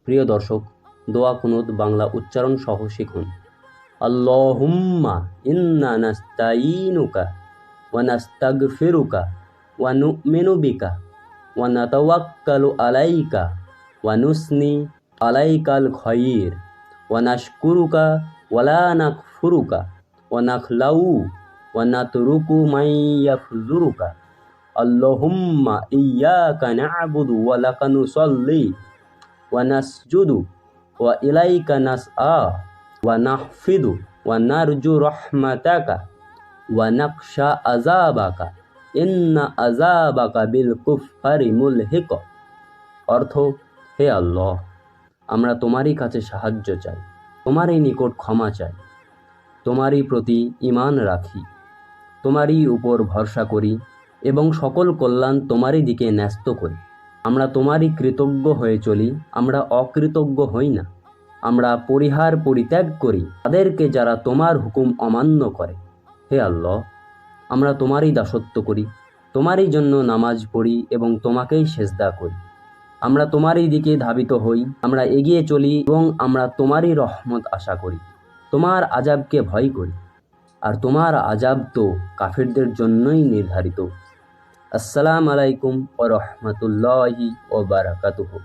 প্রিয় দর্শক, দোয়া কুনুত বাংলা উচ্চারণ সহ শিখুন। আল্লাহুম্মা ইন্না নাস্তাইনুকা ওয়া নাস্তাগফিরুকা ওয়া নু'মিনু বিকা ওয়া নাতাওয়াক্কালু আলাইকা ওয়া নুসনি আলাইকাল খায়র ওয়া নাশকুরুকা ওয়া লা নাকফুরুকা ওয়া নাখলাউ ওয়া নাতরুকু মান ইয়াফজুরুকা। আল্লাহুম্মা ইয়্যাকা না'বুদু ওয়া লাকা নুসাল্লি ওয়া নাসজুদু ওয়া ইলাইকা নাসআ ওয়া নাহফিদু ওয়া নারজু রাহমাতাকা ওয়া নাখশা আযাবাকা ইন্না আযাবাকা বিল কুফফারি মুলহিক। অর্থ: হে আল্লাহ, আমরা তোমারই কাছে সাহায্য চাই, তোমারই নিকট ক্ষমা চাই, তোমারই প্রতি ঈমান রাখি, তোমারই উপর ভরসা করি এবং সকল কল্যাণ তোমারই দিকে ন্যস্ত করি। আমরা তোমারই কৃতজ্ঞ হয়ে চলি, আমরা অকৃতজ্ঞ হই না। আমরা পরিত্যাগ করি তাদেরকে যারা তোমার হুকুম অমান্য করে। হে আল্লাহ, আমরা তোমারই দাসত্ব করি, তোমারই জন্য নামাজ পড়ি এবং তোমাকেই সেজদা করি। আমরা তোমারই দিকে ধাবিত হই, আমরা এগিয়ে চলি এবং আমরা তোমারই রহমত আশা করি, তোমার আযাবকে ভয় করি। আর তোমার আযাব তো কাফিরদের জন্যই নির্ধারিত। আসসালামু আলাইকুম ওয়া রাহমাতুল্লাহি ওয়া বারাকাতুহু।